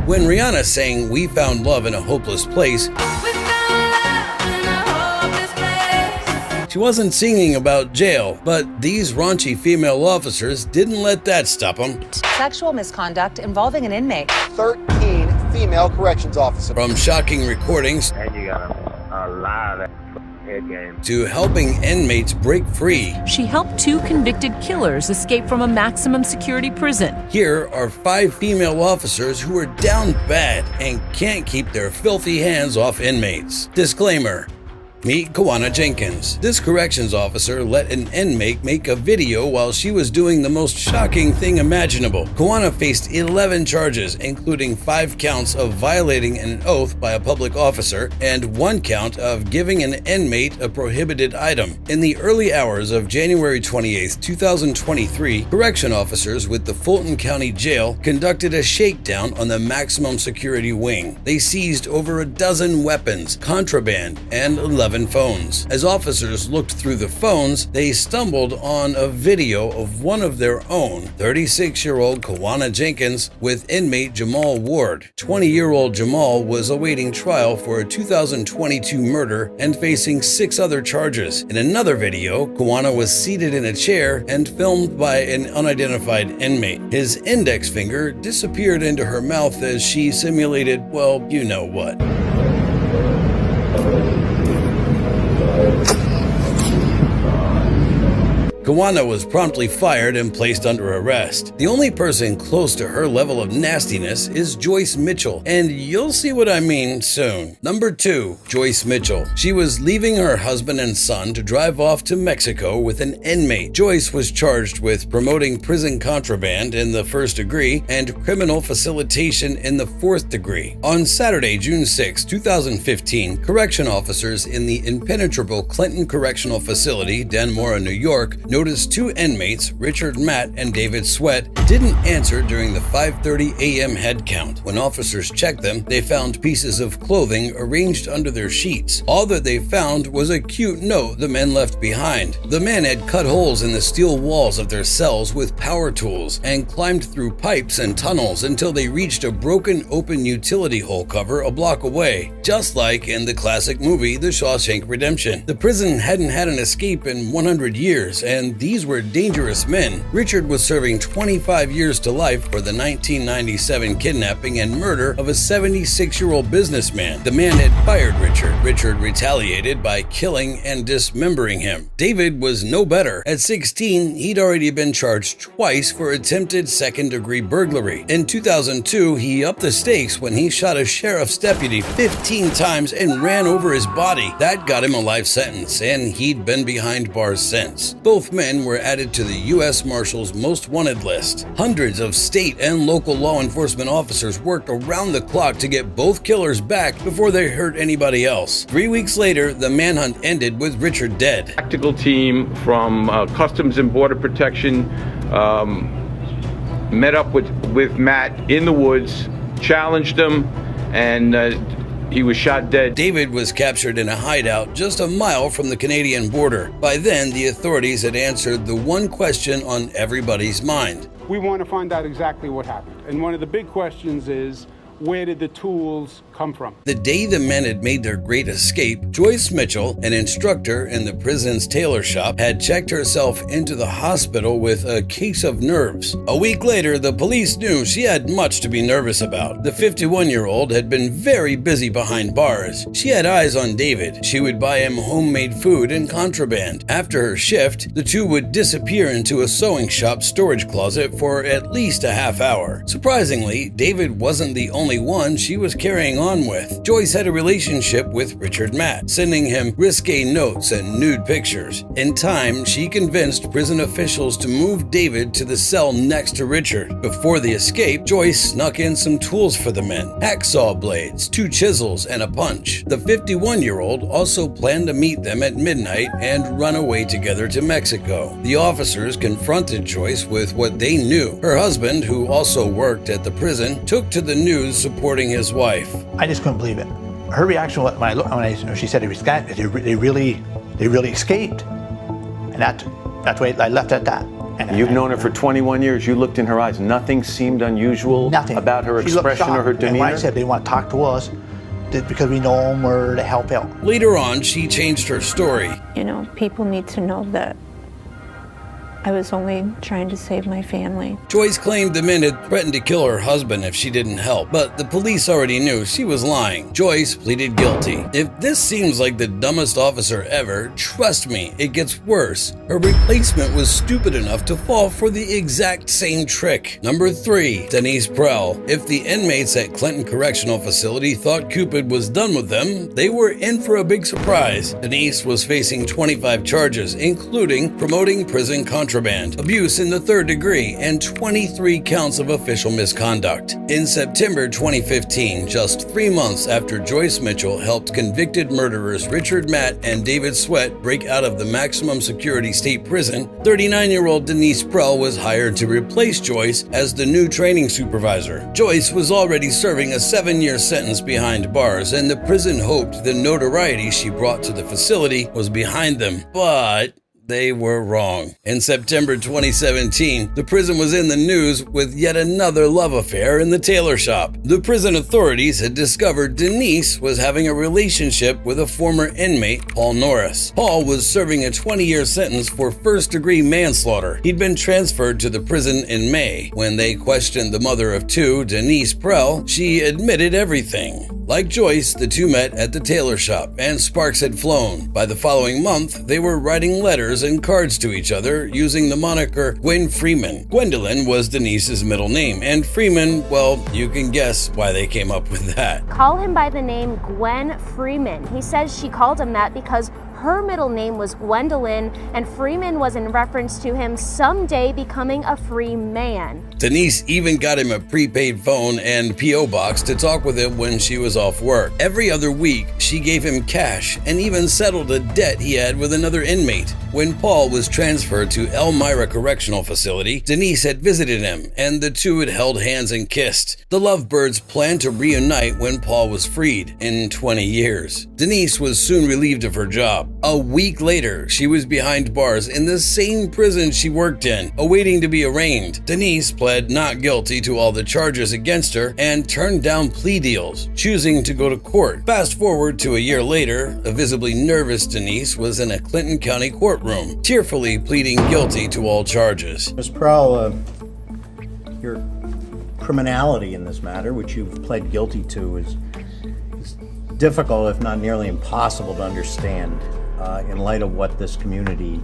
When Rihanna sang "We Found Love in a Hopeless Place," she wasn't singing about jail, but these raunchy female officers didn't let that stop them. Sexual misconduct involving an inmate. 13 female corrections officers. From shocking recordings And you got a lot of head game. to helping inmates break free. She helped 2 convicted killers escape from a maximum security prison. Here are 5 female officers who are down bad and can't keep their filthy hands off inmates. Disclaimer. Meet Kawana Jenkins. This corrections officer let an inmate make a video while she was doing the most shocking thing imaginable. Kawana faced 11 charges, including 5 counts of violating an oath by a public officer and 1 count of giving an inmate a prohibited item. In the early hours of January 28, 2023, correction officers with the Fulton County Jail conducted a shakedown on the maximum security wing. They seized over a dozen weapons, contraband, and 11 phones. As officers looked through the phones, they stumbled on a video of one of their own, 36-year-old Kawana Jenkins with inmate Jamal Ward. 20-year-old Jamal was awaiting trial for a 2022 murder and facing 6 other charges. In another video, Kawana was seated in a chair and filmed by an unidentified inmate. His index finger disappeared into her mouth as she simulated, well, you know what. Kawana was promptly fired and placed under arrest. The only person close to her level of nastiness is Joyce Mitchell, and you'll see what I mean soon. Number 2, Joyce Mitchell. She was leaving her husband and son to drive off to Mexico with an inmate. Joyce was charged with promoting prison contraband in the 1st degree and criminal facilitation in the 4th degree. On Saturday, June 6, 2015, correction officers in the impenetrable Clinton Correctional Facility, Dannemora, New York, noticed 2 inmates, Richard Matt and David Sweat, didn't answer during the 5:30 a.m. head count. When officers checked them, they found pieces of clothing arranged under their sheets. All that they found was a cute note the men left behind. The men had cut holes in the steel walls of their cells with power tools and climbed through pipes and tunnels until they reached a broken open utility hole cover a block away, just like in the classic movie The Shawshank Redemption. The prison hadn't had an escape in 100 years, and these were dangerous men. Richard was serving 25 years to life for the 1997 kidnapping and murder of a 76-year-old businessman. The man had fired Richard. Richard retaliated by killing and dismembering him. David was no better. At 16, he'd already been charged twice for attempted second-degree burglary. In 2002, he upped the stakes when he shot a sheriff's deputy 15 times and ran over his body. That got him a life sentence, and he'd been behind bars since. Both men were added to the U.S. Marshal's most wanted list. Hundreds of state and local law enforcement officers worked around the clock to get both killers back before they hurt anybody else. 3 weeks later, the manhunt ended with Richard dead. Tactical team from Customs and Border Protection met up with Matt in the woods, challenged him, and he was shot dead. David was captured in a hideout just a mile from the Canadian border. By then, the authorities had answered the one question on everybody's mind. We want to find out exactly what happened. And one of the big questions is, where did the tools come from? The day the men had made their great escape, Joyce Mitchell, an instructor in the prison's tailor shop, had checked herself into the hospital with a case of nerves. A week later, the police knew she had much to be nervous about. The 51-year-old had been very busy behind bars. She had eyes on David. She would buy him homemade food and contraband. After her shift, the two would disappear into a sewing shop storage closet for at least a half hour. Surprisingly, David wasn't the only one she was carrying on with. Joyce had a relationship with Richard Matt, sending him risque notes and nude pictures. In time, she convinced prison officials to move David to the cell next to Richard. Before the escape, Joyce snuck in some tools for the men: hacksaw blades, 2 chisels, and a punch. The 51-year-old also planned to meet them at midnight and run away together to Mexico. The officers confronted Joyce with what they knew. Her husband, who also worked at the prison, took to the news supporting his wife. I just couldn't believe it. Her reaction when she said they really escaped, and that's why I left it at that. And You've known her for 21 years. You looked in her eyes. Nothing seemed unusual Nothing. about her She looked expression or her shocked. And when I demeanor? said they want to talk to us, because we know them or to help out. Later on, she changed her story. You know, people need to know that I was only trying to save my family. Joyce claimed the men had threatened to kill her husband if she didn't help, but the police already knew she was lying. Joyce pleaded guilty. If this seems like the dumbest officer ever, trust me, it gets worse. Her replacement was stupid enough to fall for the exact same trick. Number 3, Denise Prell. If the inmates at Clinton Correctional Facility thought Cupid was done with them, they were in for a big surprise. Denise was facing 25 charges, including promoting prison contraband, abuse in the 3rd degree, and 23 counts of official misconduct. In September 2015, just 3 months after Joyce Mitchell helped convicted murderers Richard Matt and David Sweat break out of the maximum security state prison, 39-year-old Denise Prell was hired to replace Joyce as the new training supervisor. Joyce was already serving a 7-year sentence behind bars, and the prison hoped the notoriety she brought to the facility was behind them, but they were wrong. In September 2017, the prison was in the news with yet another love affair in the tailor shop. The prison authorities had discovered Denise was having a relationship with a former inmate, Paul Norris. Paul was serving a 20-year sentence for first-degree manslaughter. He'd been transferred to the prison in May. When they questioned the mother of 2, Denise Prell, she admitted everything. Like Joyce, the two met at the tailor shop, and sparks had flown. By the following month, they were writing letters and cards to each other using the moniker Gwen Freeman. Gwendolyn was Denise's middle name, and Freeman, well, you can guess why they came up with that. Call him by the name Gwen Freeman. He says she called him that because her middle name was Gwendolyn, and Freeman was in reference to him someday becoming a free man. Denise even got him a prepaid phone and P.O. box to talk with him when she was off work. Every other week, she gave him cash and even settled a debt he had with another inmate. When Paul was transferred to Elmira Correctional Facility, Denise had visited him, and the two had held hands and kissed. The lovebirds planned to reunite when Paul was freed in 20 years. Denise was soon relieved of her job. A week later, she was behind bars in the same prison she worked in, awaiting to be arraigned. Denise pled not guilty to all the charges against her and turned down plea deals, choosing to go to court. Fast forward to a year later, a visibly nervous Denise was in a Clinton County courtroom, tearfully pleading guilty to all charges. Ms. Prell, your criminality in this matter, which you've pled guilty to, is difficult, if not nearly impossible, to understand in light of what this community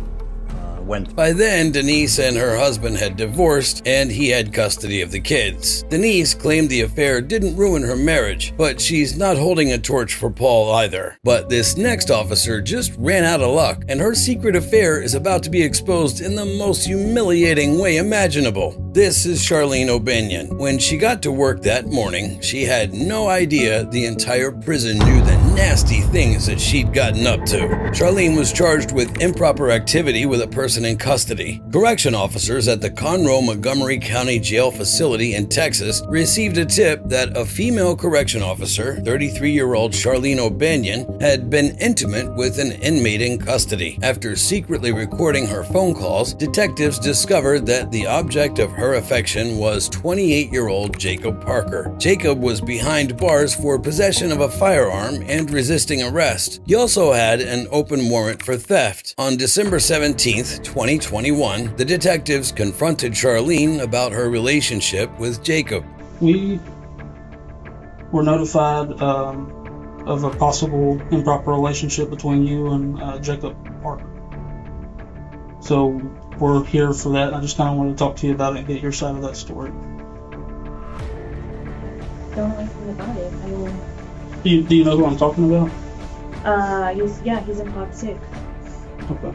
went through. By then, Denise and her husband had divorced, and he had custody of the kids. Denise claimed the affair didn't ruin her marriage, but she's not holding a torch for Paul either. But this next officer just ran out of luck, and her secret affair is about to be exposed in the most humiliating way imaginable. This is Charlene O'Banion. When she got to work that morning, she had no idea the entire prison knew the nasty things that she'd gotten up to. Charlene was charged with improper activity with a person in custody. Correction officers at the Conroe Montgomery County Jail facility in Texas received a tip that a female correction officer, 33-year-old Charlene O'Banion, had been intimate with an inmate in custody. After secretly recording her phone calls, detectives discovered that the object of her affection was 28-year-old Jacob Parker. Jacob was behind bars for possession of a firearm and resisting arrest. He also had an open warrant for theft. On December 17th, 2021, the detectives confronted Charlene about her relationship with Jacob. We were notified of a possible improper relationship between you and Jacob Parker. So we're here for that. I just kind of wanted to talk to you about it and get your side of that story. Don't know anything about it. I mean, Do you know who I'm talking about? He's in Pod 6. Okay.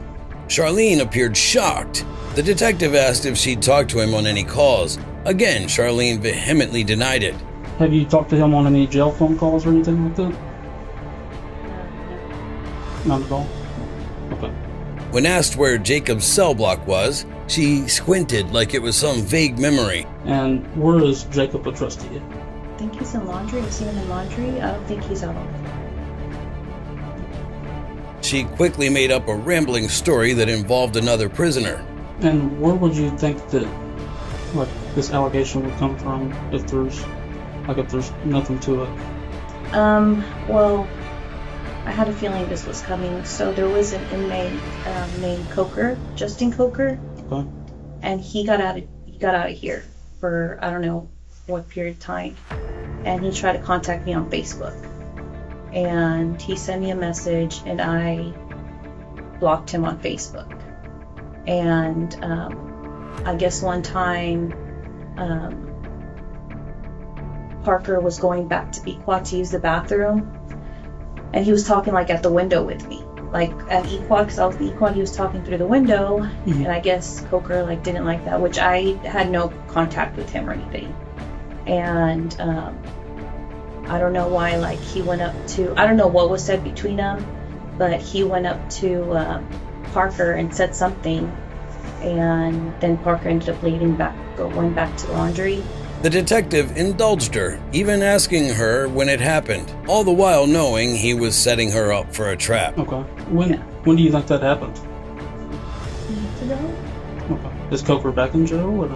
Charlene appeared shocked. The detective asked if she'd talked to him on any calls. Again, Charlene vehemently denied it. Have you talked to him on any jail phone calls or anything like that? No. Not at all? Okay. When asked where Jacob's cell block was, she squinted like it was some vague memory. And where is Jacob addressed to you? I think he's in laundry. I've seen him in laundry. I don't think he's out on. She quickly made up a rambling story that involved another prisoner. And where would you think that, like, this allegation would come from if there's nothing to it? Well, I had a feeling this was coming. So there was an inmate named Coker, Justin Coker, Okay. and he got out of here for I don't know what period of time, and he tried to contact me on Facebook, and he sent me a message, and I blocked him on Facebook. And I guess one time Parker was going back to Equat to use the bathroom, and he was talking like at the window with me, like at Equat, because I was the Equat. He was talking through the window, and I guess Coker like didn't like that, which I had no contact with him or anything. And I don't know why, like he went up to, I don't know what was said between them, but he went up to Parker and said something, and then Parker ended up going back to laundry. The detective indulged her, even asking her when it happened, all the while knowing he was setting her up for a trap. Okay. When do you think that happened? Months ago? Okay. Is Coker back in jail or?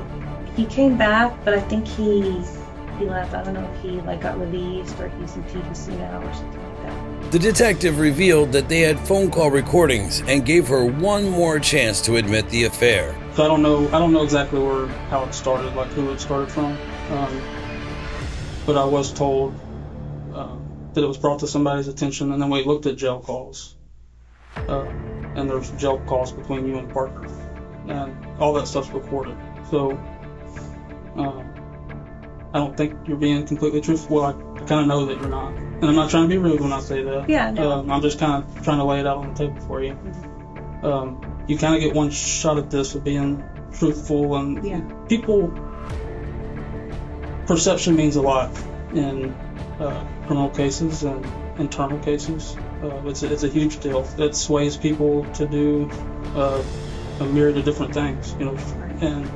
He came back, but I think he left. I don't know if he like got released or he's in PDC now or something like that. The detective revealed that they had phone call recordings and gave her one more chance to admit the affair. So I don't know exactly how it started, like who it started from. But I was told that it was brought to somebody's attention, and then we looked at jail calls, and there's jail calls between you and Parker, and all that stuff's recorded. So I don't think you're being completely truthful. Well, I kind of know that you're not, and I'm not trying to be rude when I say that. Yeah, no. I'm just kind of trying to lay it out on the table for you. You kind of get one shot at this of being truthful, and people. Perception means a lot in criminal cases and internal cases. It's a huge deal. It sways people to do a myriad of different things, you know. And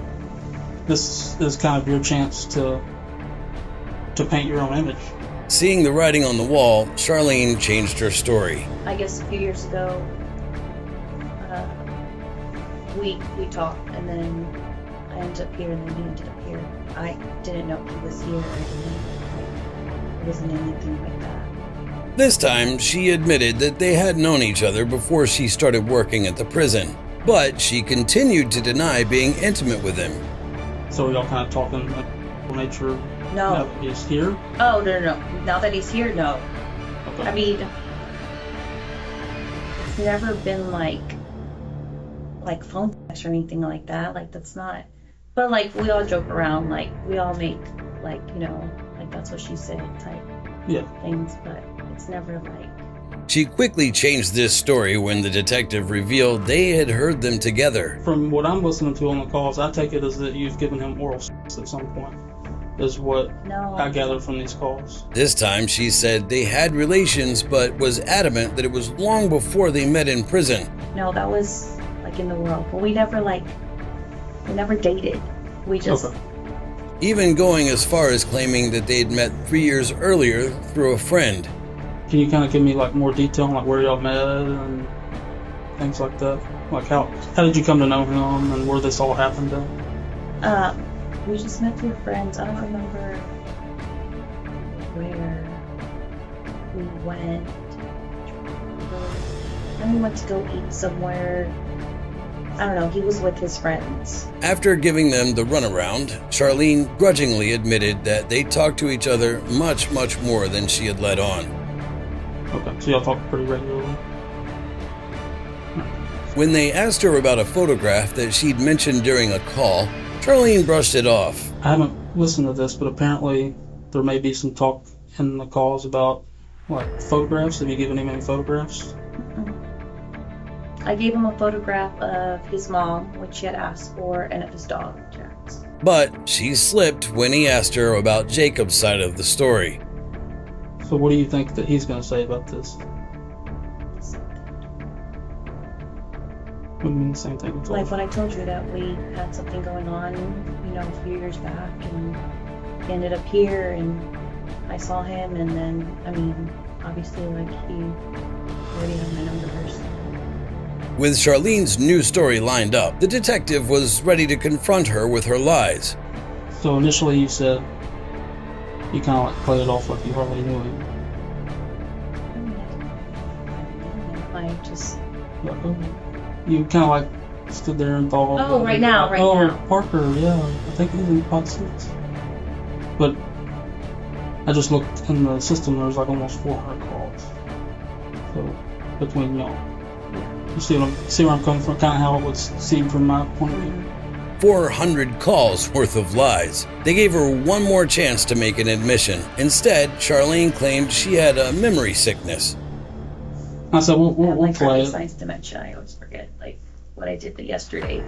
this is kind of your chance to paint your own image. Seeing the writing on the wall, Charlene changed her story. I guess a few years ago, we talked, and then I ended up here, and then he ended up here. I didn't know he was here. It wasn't anything like that. This time, she admitted that they had known each other before she started working at the prison, but she continued to deny being intimate with him. So y'all kind of talking like nature. No. Now that he's here? Oh, no. Now that he's here, no. Okay. I mean, it's never been like phone sex or anything like that. Like, that's not. But like, we all joke around. Like, we all make like, you know, like that's what she said type things. But it's never like. She quickly changed this story when the detective revealed they had heard them together. From what I'm listening to on the calls, I take it as that you've given him oral sex at some point, is what I gather from these calls. This time she said they had relations, but was adamant that it was long before they met in prison. No, that was like in the world. But we never dated. We just. Okay. Even going as far as claiming that they'd met 3 years earlier through a friend. Can you kind of give me like more detail on like where y'all met and things like that? Like how did you come to know him and where this all happened at? We just met through friends. I don't remember where we went. Then we went to go eat somewhere. I don't know, he was with his friends. After giving them the runaround, Charlene grudgingly admitted that they talked to each other much, much more than she had let on. Okay, so y'all talk pretty regularly? When they asked her about a photograph that she'd mentioned during a call, Charlene brushed it off. I haven't listened to this, but apparently there may be some talk in the calls about like photographs. Have you given him any photographs? I gave him a photograph of his mom, which she had asked for, and of his dog, Jax. But she slipped when he asked her about Jacob's side of the story. So what do you think that he's going to say about this? What do you mean the same thing? Like what I told you, that we had something going on, you know, a few years back, and he ended up here, and I saw him, and then, I mean, obviously, like, he already had my numbers. With Charlene's new story lined up, the detective was ready to confront her with her lies. So initially you said you kind of like played it off like you hardly knew him. I just. You kind of like stood there and thought. Oh, right now. Parker, yeah, I think he's in pot 6. But I just looked in the system. There was like almost 400 calls. So between y'all, you see where I'm coming from? Kind of how it would seem from my point of view. 400 calls worth of lies. They gave her one more chance to make an admission. Instead, Charlene claimed she had a memory sickness. I said, we'll play it. Besides dementia, I always forget like what I did yesterday.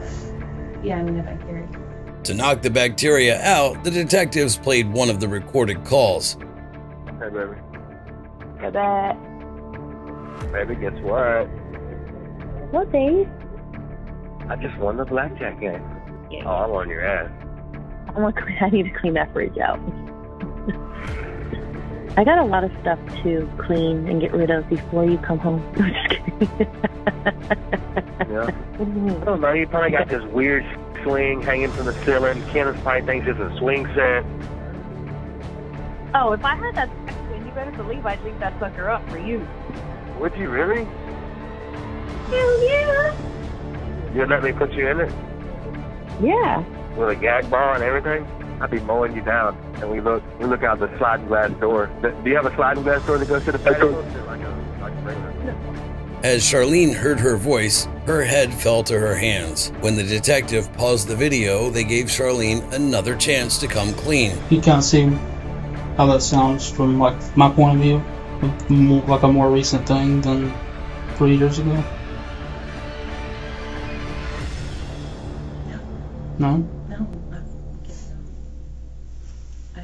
Yeah, I mean, if I hear it. To knock the bacteria out, the detectives played one of the recorded calls. Hey, baby. Hey, babe. Baby, guess what? What, babe? I just won the blackjack game. Yeah. Oh, I'm on your ass. I need to clean that fridge out. I got a lot of stuff to clean and get rid of before you come home. I'm just kidding. Yeah. I don't know, you probably got this weird swing hanging from the ceiling. Candace probably thinks it's a swing set. Oh, if I had that swing, you better believe I'd leave that sucker up for you. Would you really? Hell yeah! You'd let me put you in it? Yeah. With a gag ball and everything? I'd be mowing you down. And we look out the sliding glass door. Do you have a sliding glass door that goes to the bedroom? As Charlene heard her voice, her head fell to her hands. When the detective paused the video, they gave Charlene another chance to come clean. You kind of see how that sounds from like my point of view, like a more recent thing than 3 years ago. No? No.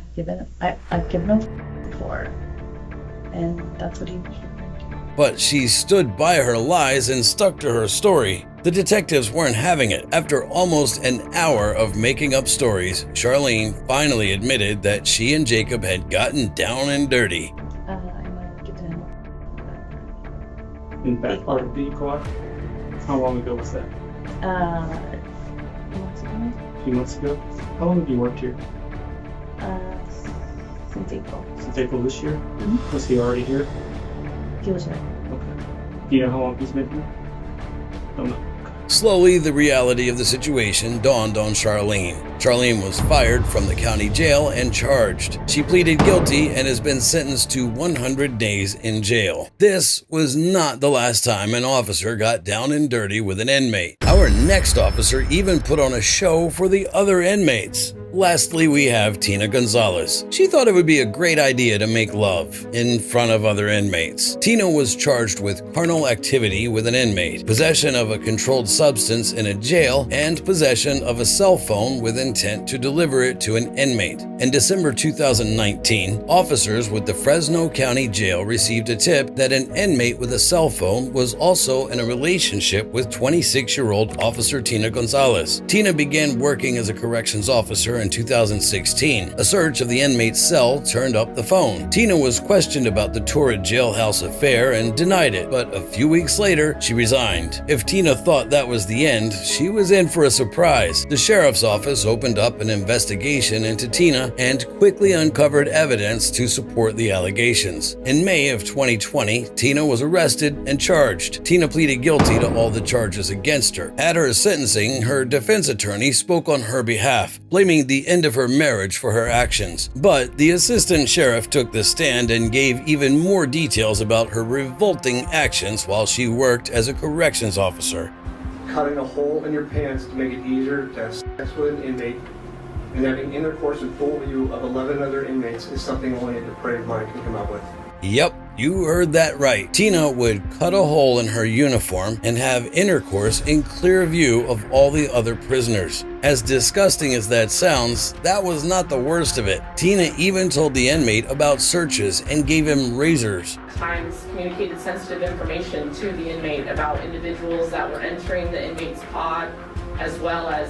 I've given up before. And that's what he was referring to. But she stood by her lies and stuck to her story. The detectives weren't having it. After almost an hour of making up stories, Charlene finally admitted that she and Jacob had gotten down and dirty. I might give him. In that part of the clock? How long ago was that? A few months ago. A few months ago? How long have you worked here? Since April. Since April this year? Mm-hmm. Was he already here? He was right. Okay. Do you know how long he's been here? Oh, no. Slowly, the reality of the situation dawned on Charlene. Charlene was fired from the county jail and charged. She pleaded guilty and has been sentenced to 100 days in jail. This was not the last time an officer got down and dirty with an inmate. Our next officer even put on a show for the other inmates. Lastly, we have Tina Gonzalez. She thought it would be a great idea to make love in front of other inmates. Tina was charged with carnal activity with an inmate, possession of a controlled substance in a jail, and possession of a cell phone with intent to deliver it to an inmate. In December 2019, officers with the Fresno County Jail received a tip that an inmate with a cell phone was also in a relationship with 26-year-old Officer Tina Gonzalez. Tina began working as a corrections officer in 2016. A search of the inmate's cell turned up the phone. Tina was questioned about the torrid jailhouse affair and denied it, but a few weeks later, she resigned. If Tina thought that was the end, she was in for a surprise. The sheriff's office opened up an investigation into Tina and quickly uncovered evidence to support the allegations. In May of 2020, Tina was arrested and charged. Tina pleaded guilty to all the charges against her. At her sentencing, her defense attorney spoke on her behalf, blaming the end of her marriage for her actions. But the assistant sheriff took the stand and gave even more details about her revolting actions while she worked as a corrections officer. Cutting a hole in your pants to make it easier to have sex with an inmate and having intercourse in full view of 11 other inmates is something only a depraved mind can come up with. Yep, you heard that right. Tina would cut a hole in her uniform and have intercourse in clear view of all the other prisoners. As disgusting as that sounds, that was not the worst of it. Tina even told the inmate about searches and gave him razors. Times communicated sensitive information to the inmate about individuals that were entering the inmate's pod, as well as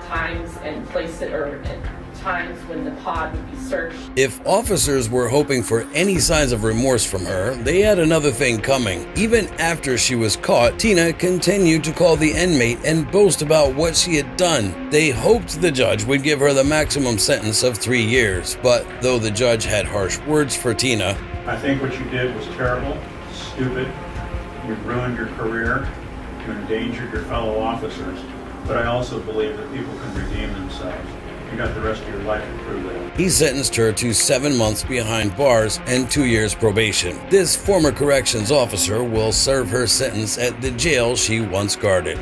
times and places or times when the pod would be searched. If officers were hoping for any signs of remorse from her, they had another thing coming. Even after she was caught, Tina continued to call the inmate and boast about what she had done. They hoped the judge would give her the maximum sentence of 3 years, but though the judge had harsh words for Tina, I think what you did was terrible, stupid, you ruined your career, you endangered your fellow officers, but I also believe that people can redeem themselves. You got the rest of your life to prove that. he sentenced her to 7 months behind bars and 2 years probation. This former corrections officer will serve her sentence at the jail she once guarded.